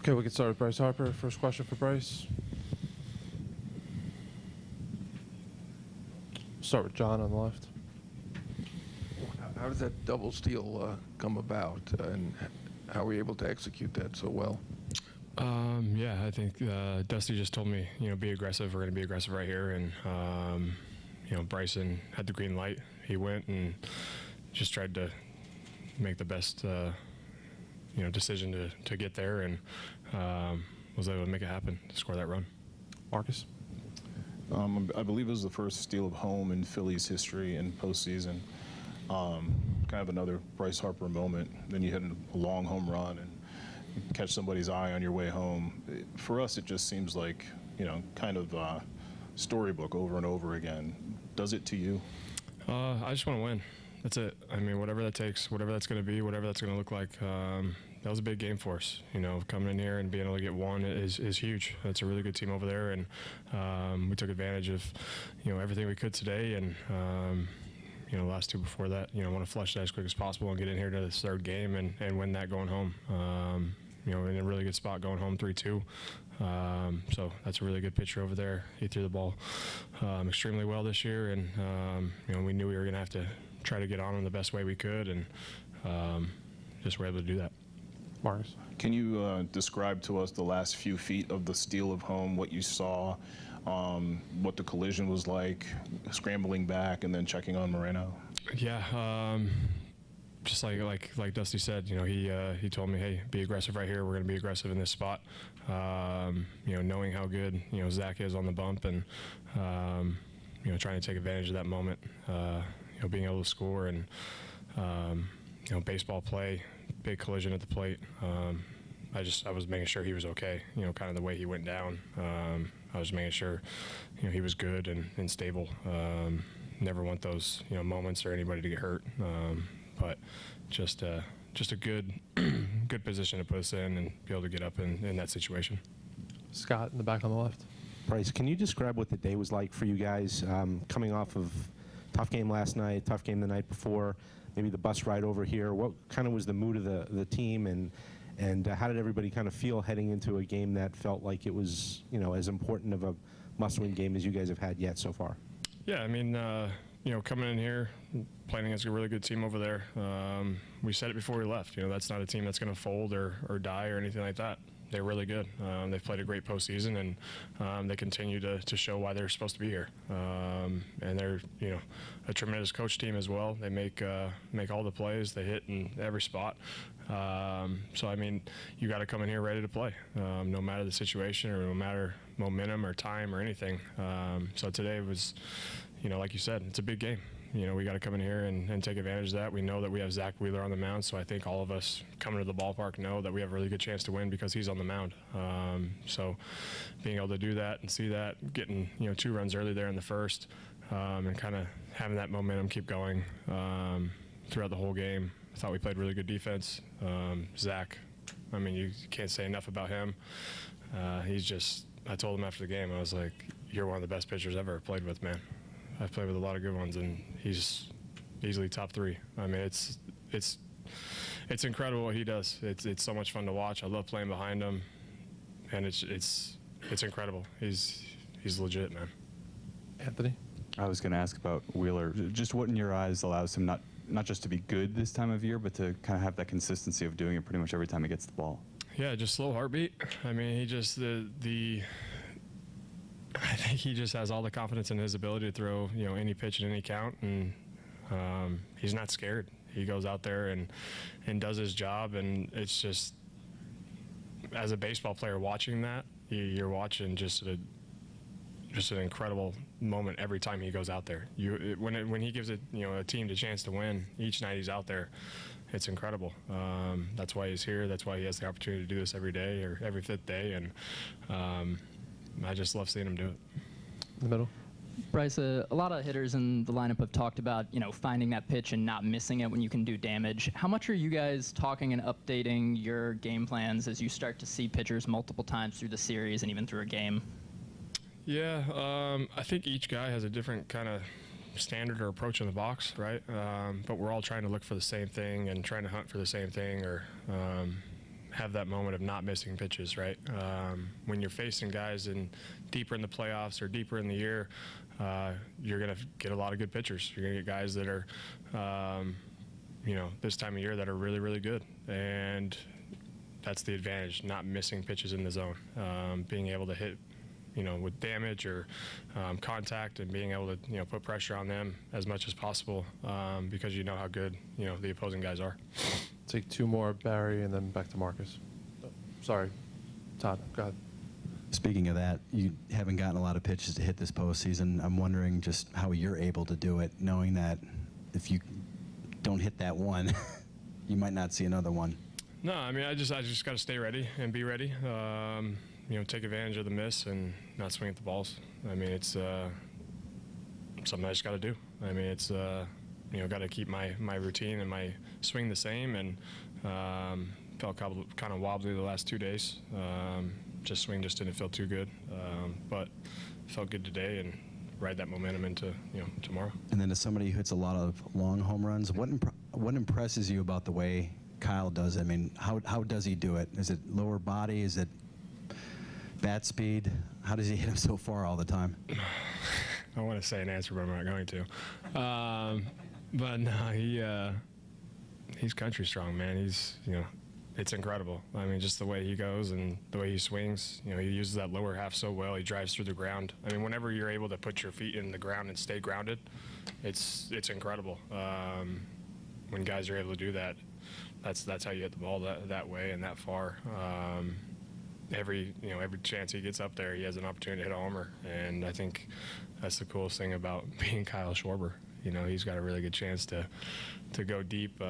Okay, we can start with Bryce Harper. First question for Bryce. Start with John on the left. How does that double steal come about, and how were you able to execute that so well? Yeah, I think Dusty just told me, be aggressive. We're going to be aggressive right here. And, Bryson had the green light. He went and just tried to make the best, decision to get there, and was able to make it happen, to score that run. Marcus? I believe it was the first steal of home in Phillies history in postseason. Kind of another Bryce Harper moment. Then you hit a long home run and catch somebody's eye on your way home. For us, it just seems like, kind of storybook over and over again. Does it to you? I just want to win. That's it. I mean, whatever that takes, whatever that's going to be, whatever that's going to look like. That was a big game for us. Coming in here and being able to get one is huge. It's a really good team over there, and we took advantage of, everything we could today. And the last two before that, want to flush that as quick as possible and get in here to this third game and win that going home. In a really good spot going home 3-2. So that's a really good pitcher over there. He threw the ball extremely well this year, and we knew we were going to have to try to get on him the best way we could, and just were able to do that. Marcus? Can you describe to us the last few feet of the steal of home, what you saw, what the collision was like, scrambling back and then checking on Moreno? Yeah, just like Dusty said, he told me, hey, be aggressive right here. We're going to be aggressive in this spot. Knowing how good Zach is on the bump, and trying to take advantage of that moment. Being able to score, and baseball play, big collision at the plate. I was making sure he was okay. Kind of the way he went down. I was making sure he was good and stable. Never want those moments or anybody to get hurt. But just a good good position to put us in and be able to get up in that situation. Scott in the back on the left. Bryce, can you describe what the day was like for you guys, coming off of tough game last night, tough game the night before, maybe the bus ride over here? What kind of was the mood of the team, and how did everybody kind of feel heading into a game that felt like it was as important of a must-win game as you guys have had yet so far? Yeah, I mean, coming in here, playing against a really good team over there, we said it before we left. That's not a team that's going to fold or die or anything like that. They're really good. They've played a great postseason, and they continue to show why they're supposed to be here. And they're a tremendous coach team as well. They make all the plays. They hit in every spot. So I mean, you got to come in here ready to play, no matter the situation or no matter momentum or time or anything. So today was, like you said, it's a big game. We got to come in here and take advantage of that. We know that we have Zach Wheeler on the mound, so I think all of us coming to the ballpark know that we have a really good chance to win because he's on the mound. So being able to do that and see that, getting 2 runs early there in the first, and kind of having that momentum keep going throughout the whole game. I thought we played really good defense. Zach, I mean, you can't say enough about him. I told him after the game, I was like, you're one of the best pitchers I've ever played with, man. I've played with a lot of good ones, and he's easily top 3. I mean, it's incredible what he does. It's so much fun to watch. I love playing behind him, and it's incredible. He's legit, man. Anthony? I was going to ask about Wheeler. Just what in your eyes allows him not just to be good this time of year, but to kind of have that consistency of doing it pretty much every time he gets the ball? Yeah, just slow heartbeat. I mean, he just I think he just has all the confidence in his ability to throw, any pitch at any count, and he's not scared. He goes out there and does his job, and it's just, as a baseball player watching that, you're watching just an incredible moment every time he goes out there. When he gives a team the chance to win each night he's out there, it's incredible. That's why he's here. That's why he has the opportunity to do this every day or every 5th day, and I just love seeing him do it. In the middle. Bryce, a lot of hitters in the lineup have talked about, finding that pitch and not missing it when you can do damage. How much are you guys talking and updating your game plans as you start to see pitchers multiple times through the series and even through a game? Yeah, I think each guy has a different kind of standard or approach in the box, right? But we're all trying to look for the same thing and trying to hunt for the same thing, or have that moment of not missing pitches, right? When you're facing guys deeper in the playoffs or deeper in the year, you're going to get a lot of good pitchers. You're going to get guys that are, this time of year that are really, really good. And that's the advantage, not missing pitches in the zone, being able to hit, with damage or contact, and being able to, put pressure on them as much as possible, because you know how good, the opposing guys are. Take two more, Barry, and then back to Marcus. Sorry, Todd, go ahead. Speaking of that, you haven't gotten a lot of pitches to hit this postseason. I'm wondering just how you're able to do it, knowing that if you don't hit that one, you might not see another one. No, I mean, I just got to stay ready and be ready. Take advantage of the miss and not swing at the balls. I mean, it's something I just got to do. I mean, it's got to keep my routine and my swing the same. And felt kind of wobbly the last 2 days. Swing just didn't feel too good, but felt good today, and ride that momentum into tomorrow. And then, as somebody who hits a lot of long home runs, what impresses you about the way Kyle does it? I mean, how does he do it? Is it lower body? Is it bat speed? How does he hit him so far all the time? I want to say an answer, but I'm not going to. But no, he's country strong, man. He's it's incredible. I mean, just the way he goes and the way he swings. He uses that lower half so well. He drives through the ground. I mean, whenever you're able to put your feet in the ground and stay grounded, it's incredible. When guys are able to do that, that's how you hit the ball that way and that far. Every chance he gets up there, he has an opportunity to hit a homer, and I think that's the coolest thing about being Kyle Schwarber. He's got a really good chance to go deep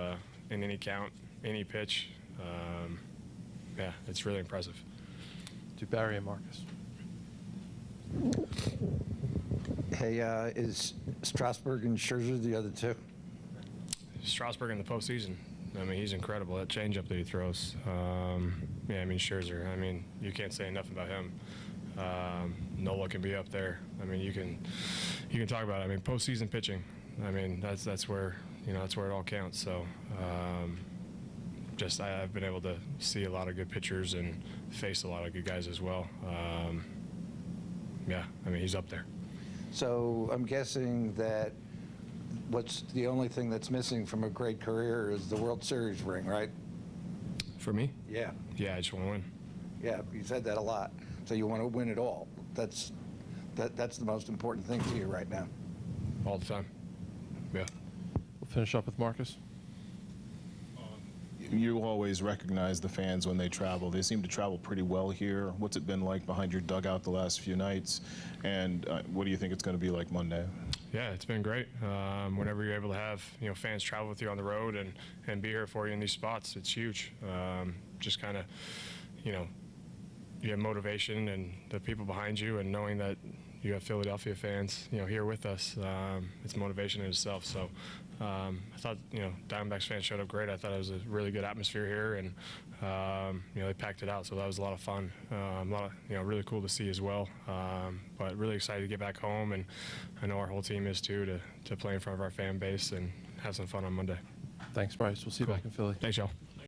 in any count, any pitch. It's really impressive. To Barry and Marcus. Hey, is Strasburg and Scherzer the other two? Strasburg in the postseason. I mean, he's incredible. That changeup that he throws. Scherzer. I mean, you can't say enough about him. Nola can be up there. I mean, you can talk about it. I mean, postseason pitching. I mean, that's where that's where it all counts. So, I've been able to see a lot of good pitchers and face a lot of good guys as well. I mean, he's up there. So I'm guessing that what's the only thing that's missing from a great career is the World Series ring, right? For me? Yeah. Yeah, I just want to win. Yeah, you said that a lot. So you want to win it all. That's the most important thing to you right now. All the time. Yeah. We'll finish up with Marcus. You always recognize the fans when they travel. They seem to travel pretty well here. What's it been like behind your dugout the last few nights? And what do you think it's going to be like Monday? Yeah, it's been great. Whenever you're able to have fans travel with you on the road and be here for you in these spots, it's huge. Just kind of, you have motivation and the people behind you, and knowing that you have Philadelphia fans, here with us, it's motivation in itself. So I thought, Diamondbacks fans showed up great. I thought it was a really good atmosphere here, and they packed it out. So that was a lot of fun. A lot of, really cool to see as well. But really excited to get back home, and I know our whole team is too, to play in front of our fan base and have some fun on Monday. Thanks, Bryce. We'll see you back in Philly. Thanks, y'all.